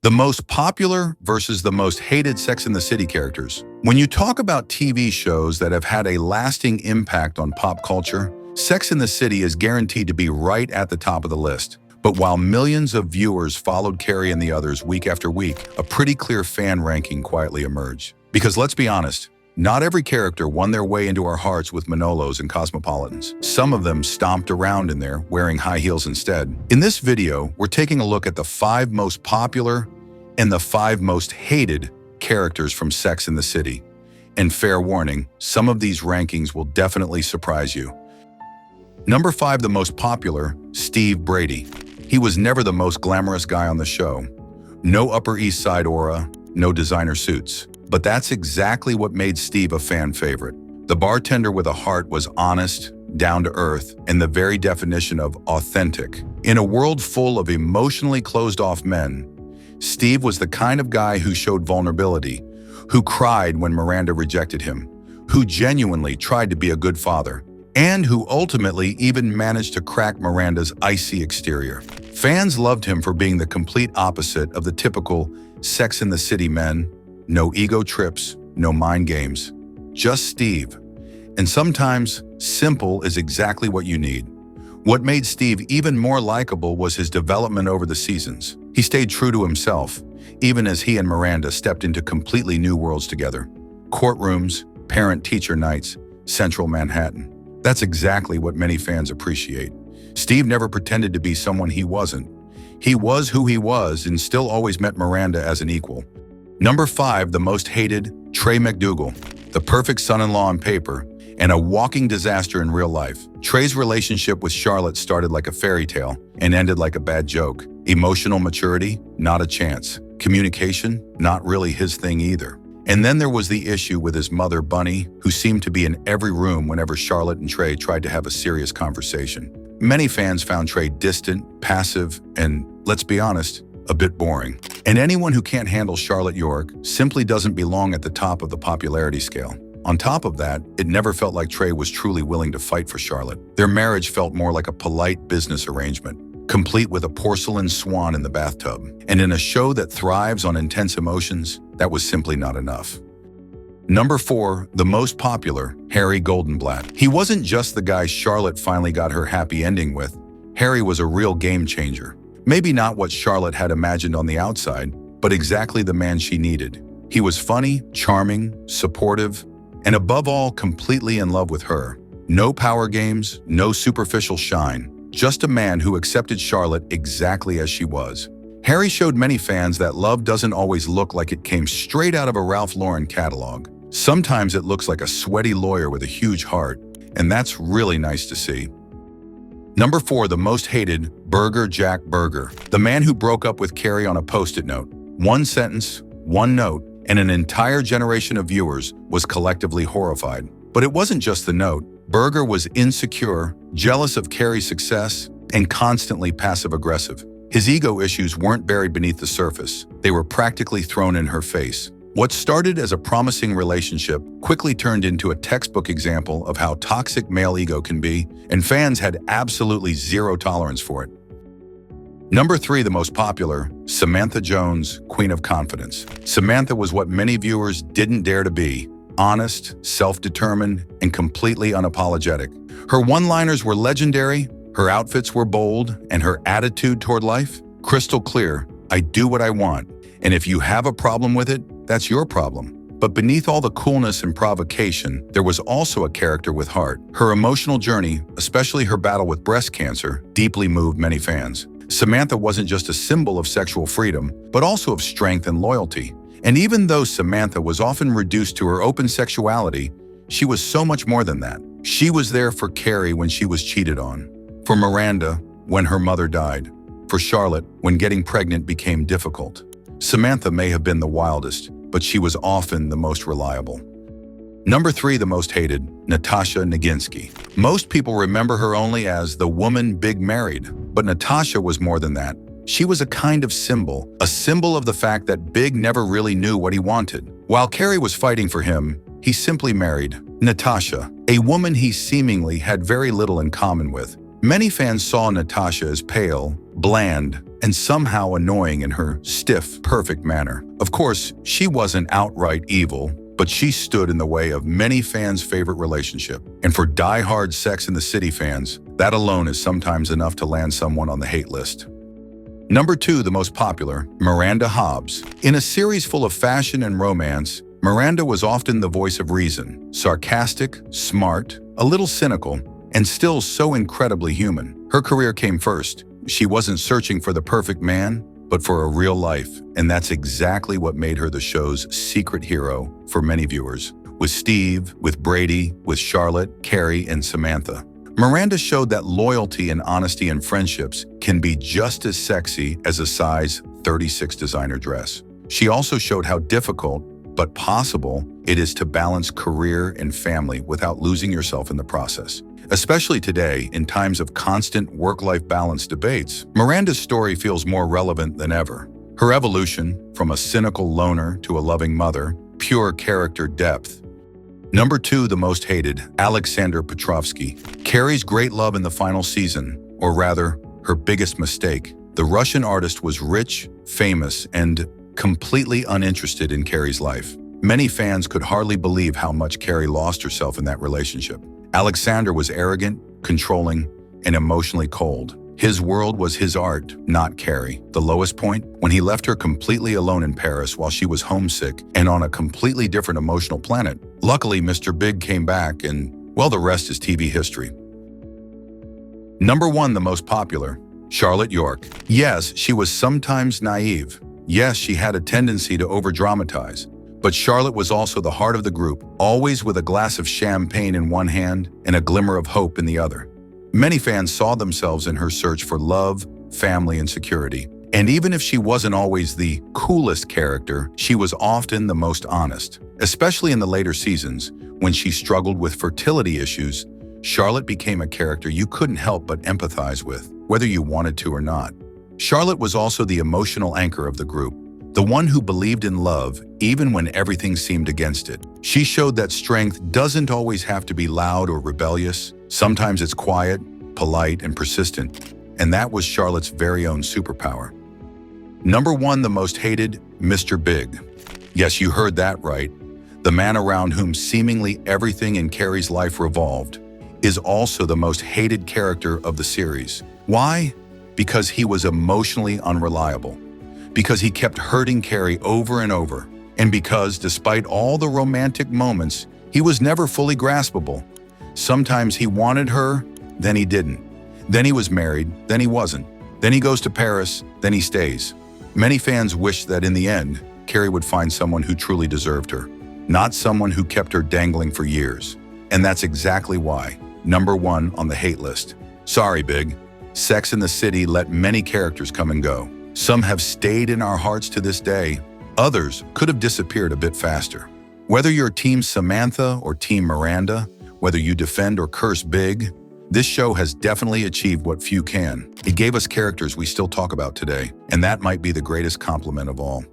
The most popular versus the most hated Sex and the City characters. When you talk about TV shows that have had a lasting impact on pop culture, Sex and the City is guaranteed to be right at the top of the list. But while millions of viewers followed Carrie and the others week after week, a pretty clear fan ranking quietly emerged. Because let's be honest, not every character won their way into our hearts with Manolos and Cosmopolitans. Some of them stomped around in there, wearing high heels instead. In this video, we're taking a look at the 5 most popular and the 5 most hated characters from Sex and the City. And fair warning, some of these rankings will definitely surprise you. Number 5, the most popular, Steve Brady. He was never the most glamorous guy on the show. No Upper East Side aura, no designer suits. But that's exactly what made Steve a fan favorite. The bartender with a heart was honest, down to earth, and the very definition of authentic. In a world full of emotionally closed-off men, Steve was the kind of guy who showed vulnerability, who cried when Miranda rejected him, who genuinely tried to be a good father, and who ultimately even managed to crack Miranda's icy exterior. Fans loved him for being the complete opposite of the typical Sex and the City men. No ego trips, no mind games, just Steve. And sometimes, simple is exactly what you need. What made Steve even more likable was his development over the seasons. He stayed true to himself, even as he and Miranda stepped into completely new worlds together. Courtrooms, parent-teacher nights, central Manhattan. That's exactly what many fans appreciate. Steve never pretended to be someone he wasn't. He was who he was and still always met Miranda as an equal. Number 5, the most hated, Trey McDougal. The perfect son-in-law on paper and a walking disaster in real life. Trey's relationship with Charlotte started like a fairy tale and ended like a bad joke. Emotional maturity? Not a chance. Communication? Not really his thing either. And then there was the issue with his mother, Bunny, who seemed to be in every room whenever Charlotte and Trey tried to have a serious conversation. Many fans found Trey distant, passive, and, let's be honest, a bit boring. And anyone who can't handle Charlotte York simply doesn't belong at the top of the popularity scale. On top of that, it never felt like Trey was truly willing to fight for Charlotte. Their marriage felt more like a polite business arrangement, complete with a porcelain swan in the bathtub. And in a show that thrives on intense emotions, that was simply not enough. Number 4, the most popular, Harry Goldenblatt. He wasn't just the guy Charlotte finally got her happy ending with. Harry was a real game changer. Maybe not what Charlotte had imagined on the outside, but exactly the man she needed. He was funny, charming, supportive, and above all, completely in love with her. No power games, no superficial shine, just a man who accepted Charlotte exactly as she was. Harry showed many fans that love doesn't always look like it came straight out of a Ralph Lauren catalog. Sometimes it looks like a sweaty lawyer with a huge heart, and that's really nice to see. Number 4, the most hated, Burger Jack Berger. The man who broke up with Carrie on a Post-it note. One sentence, one note, and an entire generation of viewers was collectively horrified. But it wasn't just the note. Berger was insecure, jealous of Carrie's success, and constantly passive-aggressive. His ego issues weren't buried beneath the surface. They were practically thrown in her face. What started as a promising relationship quickly turned into a textbook example of how toxic male ego can be, and fans had absolutely zero tolerance for it. Number 3, the most popular, Samantha Jones, Queen of Confidence. Samantha was what many viewers didn't dare to be: honest, self-determined, and completely unapologetic. Her one-liners were legendary, her outfits were bold, and her attitude toward life, crystal clear. I do what I want, and if you have a problem with it, that's your problem. But beneath all the coolness and provocation, there was also a character with heart. Her emotional journey, especially her battle with breast cancer, deeply moved many fans. Samantha wasn't just a symbol of sexual freedom, but also of strength and loyalty. And even though Samantha was often reduced to her open sexuality, she was so much more than that. She was there for Carrie when she was cheated on, for Miranda when her mother died, for Charlotte when getting pregnant became difficult. Samantha may have been the wildest, but she was often the most reliable. Number 3, the most hated, Natasha Naginski. Most people remember her only as the woman Big married, but Natasha was more than that. She was a kind of symbol, a symbol of the fact that Big never really knew what he wanted. While Carrie was fighting for him, he simply married Natasha, a woman he seemingly had very little in common with. Many fans saw Natasha as pale, bland, and somehow annoying in her stiff, perfect manner. Of course, she wasn't outright evil, but she stood in the way of many fans' favorite relationship. And for die-hard Sex and the City fans, that alone is sometimes enough to land someone on the hate list. Number 2, the most popular, Miranda Hobbs. In a series full of fashion and romance, Miranda was often the voice of reason, sarcastic, smart, a little cynical, and still so incredibly human. Her career came first. She wasn't searching for the perfect man, but for a real life, and that's exactly what made her the show's secret hero for many viewers. With Steve, with Brady, with Charlotte, Carrie, and Samantha. Miranda showed that loyalty and honesty in friendships can be just as sexy as a size 36 designer dress. She also showed how difficult, but possible, it is to balance career and family without losing yourself in the process. Especially today, in times of constant work-life balance debates, Miranda's story feels more relevant than ever. Her evolution, from a cynical loner to a loving mother, pure character depth. Number 2, the most hated, Alexander Petrovsky. Carrie's great love in the final season, or rather, her biggest mistake. The Russian artist was rich, famous, and completely uninterested in Carrie's life. Many fans could hardly believe how much Carrie lost herself in that relationship. Alexander was arrogant, controlling, and emotionally cold. His world was his art, not Carrie. The lowest point? When he left her completely alone in Paris while she was homesick and on a completely different emotional planet. Luckily, Mr. Big came back and, well, the rest is TV history. Number 1, the most popular, Charlotte York. Yes, she was sometimes naive. Yes, she had a tendency to over-dramatize. But Charlotte was also the heart of the group, always with a glass of champagne in one hand and a glimmer of hope in the other. Many fans saw themselves in her search for love, family, and security. And even if she wasn't always the coolest character, she was often the most honest. Especially in the later seasons, when she struggled with fertility issues, Charlotte became a character you couldn't help but empathize with, whether you wanted to or not. Charlotte was also the emotional anchor of the group. The one who believed in love even when everything seemed against it. She showed that strength doesn't always have to be loud or rebellious. Sometimes it's quiet, polite, and persistent. And that was Charlotte's very own superpower. Number 1, the most hated, Mr. Big. Yes, you heard that right. The man around whom seemingly everything in Carrie's life revolved is also the most hated character of the series. Why? Because he was emotionally unreliable. Because he kept hurting Carrie over and over, and because, despite all the romantic moments, he was never fully graspable. Sometimes he wanted her, then he didn't. Then he was married, then he wasn't. Then he goes to Paris, then he stays. Many fans wished that in the end, Carrie would find someone who truly deserved her, not someone who kept her dangling for years. And that's exactly why, number 1 on the hate list. Sorry, Big. Sex and the City let many characters come and go. Some have stayed in our hearts to this day. Others could have disappeared a bit faster. Whether you're Team Samantha or Team Miranda, whether you defend or curse Big, this show has definitely achieved what few can. It gave us characters we still talk about today, and that might be the greatest compliment of all.